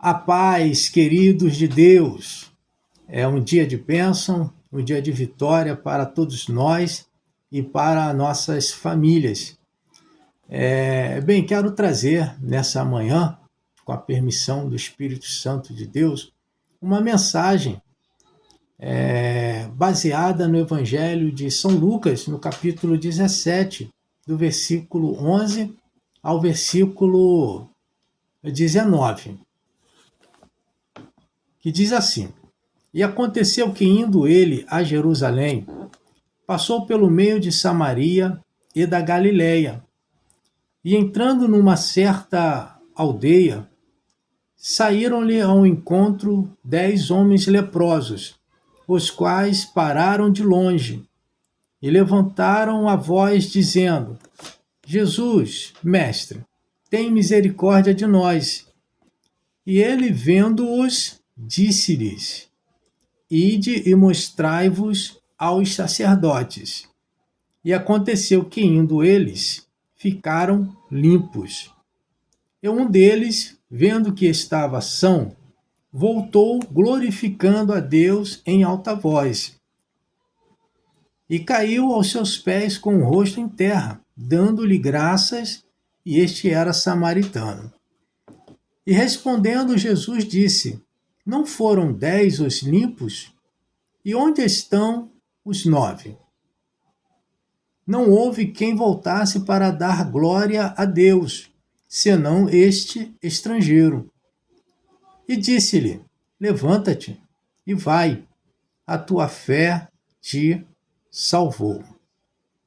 A paz, queridos de Deus. É um dia de bênção, um dia de vitória para todos nós e para nossas famílias. Quero trazer nessa manhã, com a permissão do Espírito Santo de Deus, uma mensagem baseada no Evangelho de São Lucas, no capítulo 17, do versículo 11 ao versículo 19, que diz assim: E aconteceu que, indo ele a Jerusalém, passou pelo meio de Samaria e da Galiléia, e entrando numa certa aldeia, saíram-lhe ao encontro 10 homens leprosos, os quais pararam de longe e levantaram a voz, dizendo: Jesus, mestre, tem misericórdia de nós. E ele, vendo-os, disse-lhes: Ide e mostrai-vos aos sacerdotes. E aconteceu que, indo eles, ficaram limpos. E um deles, vendo que estava são, voltou glorificando a Deus em alta voz. E caiu aos seus pés com o rosto em terra, dando-lhe graças, e este era samaritano. E respondendo, Jesus disse: Não foram 10 os limpos? E onde estão os 9? Não houve quem voltasse para dar glória a Deus, senão este estrangeiro. E disse-lhe: Levanta-te e vai, a tua fé te salvou.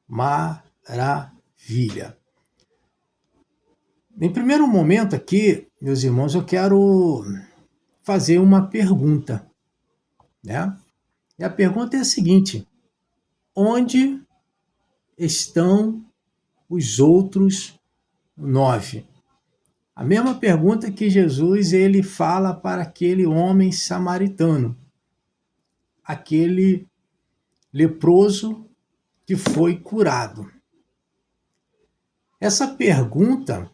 Maravilha! Em primeiro momento aqui, meus irmãos, eu quero fazer uma pergunta, né? E a pergunta é a seguinte: onde estão os outros 9? A mesma pergunta que Jesus ele fala para aquele homem samaritano, aquele leproso que foi curado. Essa pergunta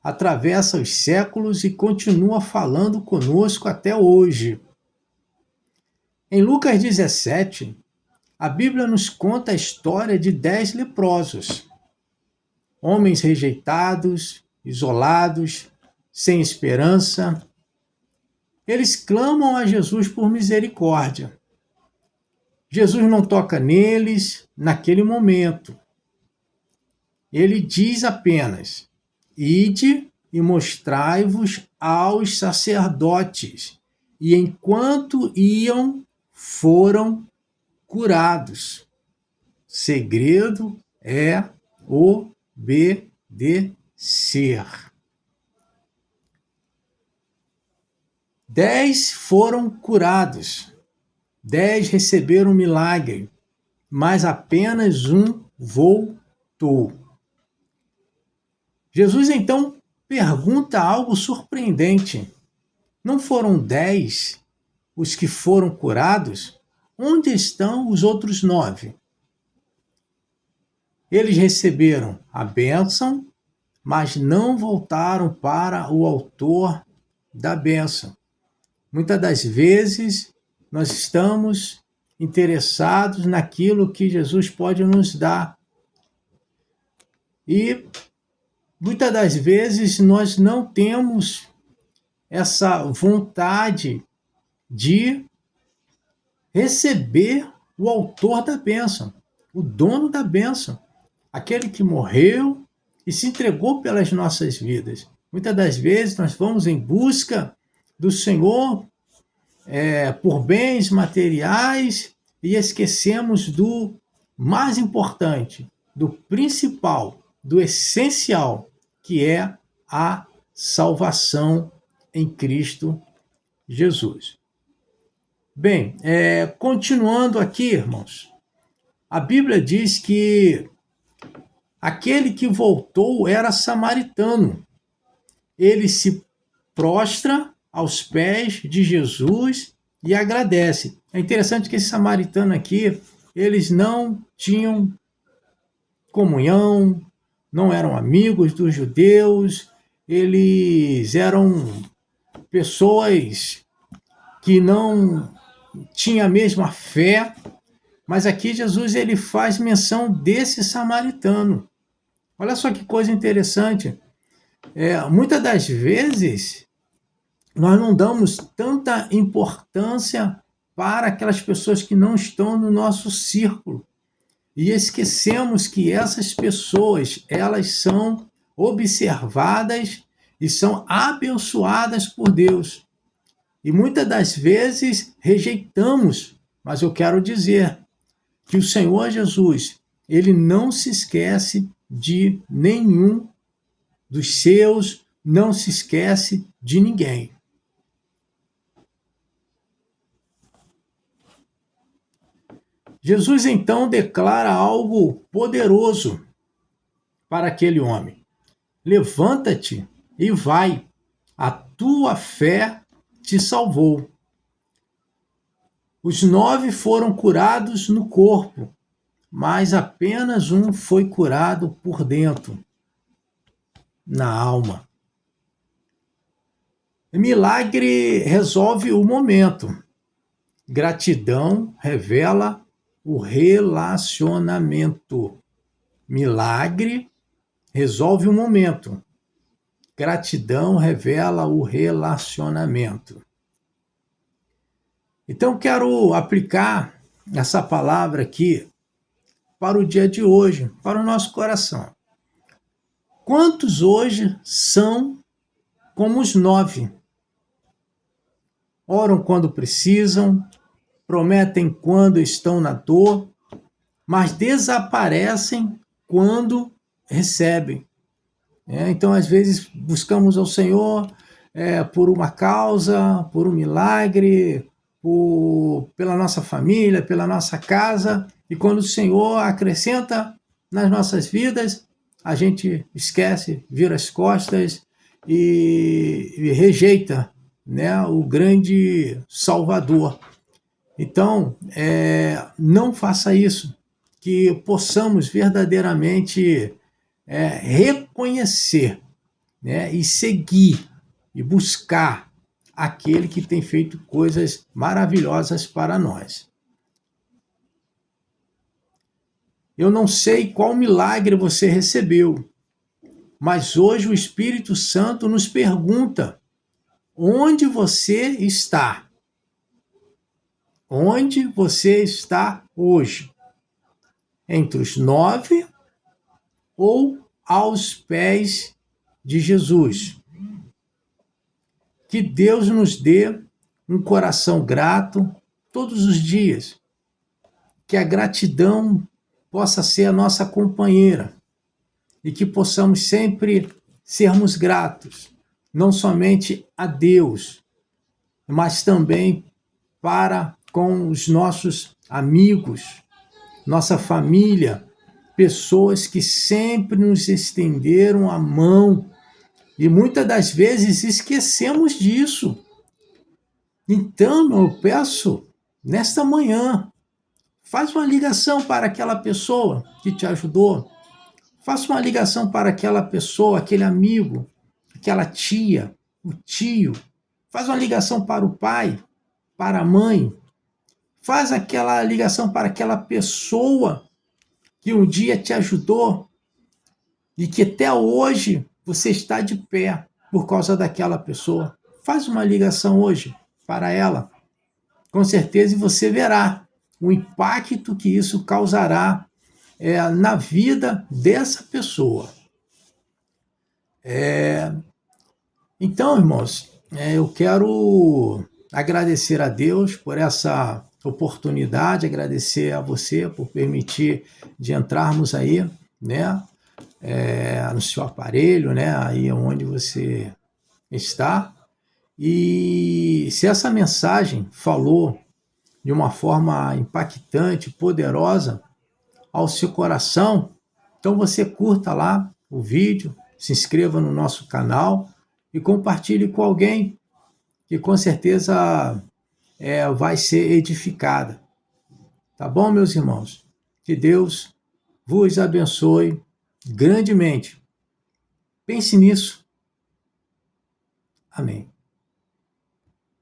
atravessa os séculos e continua falando conosco até hoje. Em Lucas 17, a Bíblia nos conta a história de 10 leprosos, homens rejeitados, isolados, sem esperança. Eles clamam a Jesus por misericórdia. Jesus não toca neles naquele momento. Ele diz apenas: Ide e mostrai-vos aos sacerdotes. E enquanto iam, foram curados. Segredo é obedecer. 10 foram curados, 10 receberam milagre, mas apenas um voltou. Jesus então pergunta algo surpreendente: Não foram 10 os que foram curados? Onde estão os outros 9? Eles receberam a bênção, mas não voltaram para o autor da bênção. Muitas das vezes nós estamos interessados naquilo que Jesus pode nos dar. E muitas das vezes nós não temos essa vontade de receber o autor da bênção, o dono da bênção, aquele que morreu e se entregou pelas nossas vidas. Muitas das vezes nós vamos em busca do Senhor por bens materiais e esquecemos do mais importante, do principal, do essencial, que é a salvação em Cristo Jesus. Bem, continuando aqui, irmãos, a Bíblia diz que aquele que voltou era samaritano. Ele se prostra aos pés de Jesus e agradece. É interessante que esse samaritano aqui, eles não tinham comunhão, não eram amigos dos judeus, eles eram pessoas que não tinham a mesma fé, mas aqui Jesus ele faz menção desse samaritano. Olha só que coisa interessante. Muitas das vezes, nós não damos tanta importância para aquelas pessoas que não estão no nosso círculo. E esquecemos que essas pessoas, elas são observadas e são abençoadas por Deus. E muitas das vezes rejeitamos, mas eu quero dizer que o Senhor Jesus, ele não se esquece de nenhum dos seus, não se esquece de ninguém. Jesus então declara algo poderoso para aquele homem: levanta-te e vai, a tua fé te salvou. Os 9 foram curados no corpo, mas apenas um foi curado por dentro, na alma. Milagre resolve o momento. Gratidão revela o relacionamento. Milagre resolve o momento. Gratidão revela o relacionamento. Então, quero aplicar essa palavra aqui para o dia de hoje, para o nosso coração. Quantos hoje são como os 9? Oram quando precisam, prometem quando estão na dor, mas desaparecem quando recebem. Então, às vezes, buscamos ao Senhor por uma causa, por um milagre, pela nossa família, pela nossa casa, e quando o Senhor acrescenta nas nossas vidas, a gente esquece, vira as costas e rejeita, né, o grande Salvador. Então, não faça isso, que possamos verdadeiramente reconhecer, né, e seguir e buscar aquele que tem feito coisas maravilhosas para nós. Eu não sei qual milagre você recebeu, mas hoje o Espírito Santo nos pergunta: onde você está? Onde você está hoje? Entre os 9 ou aos pés de Jesus? Que Deus nos dê um coração grato todos os dias. Que a gratidão possa ser a nossa companheira e que possamos sempre sermos gratos, não somente a Deus, mas também para com os nossos amigos, nossa família, pessoas que sempre nos estenderam a mão e muitas das vezes esquecemos disso. Então, eu peço, nesta manhã, faz uma ligação para aquela pessoa que te ajudou. Faça uma ligação para aquela pessoa, aquele amigo, aquela tia, o tio. Faz uma ligação para o pai, para a mãe. Faz aquela ligação para aquela pessoa que um dia te ajudou e que até hoje você está de pé por causa daquela pessoa. Faz uma ligação hoje para ela. Com certeza você verá o impacto que isso causará na vida dessa pessoa. Então, irmãos, eu quero agradecer a Deus por essa oportunidade, agradecer a você por permitir de entrarmos aí, né, no seu aparelho, né, aí onde você está. E se essa mensagem falou de uma forma impactante, poderosa ao seu coração, então você curta lá o vídeo, se inscreva no nosso canal e compartilhe com alguém que com certeza vai ser edificada. Tá bom, meus irmãos? Que Deus vos abençoe grandemente. Pense nisso. Amém.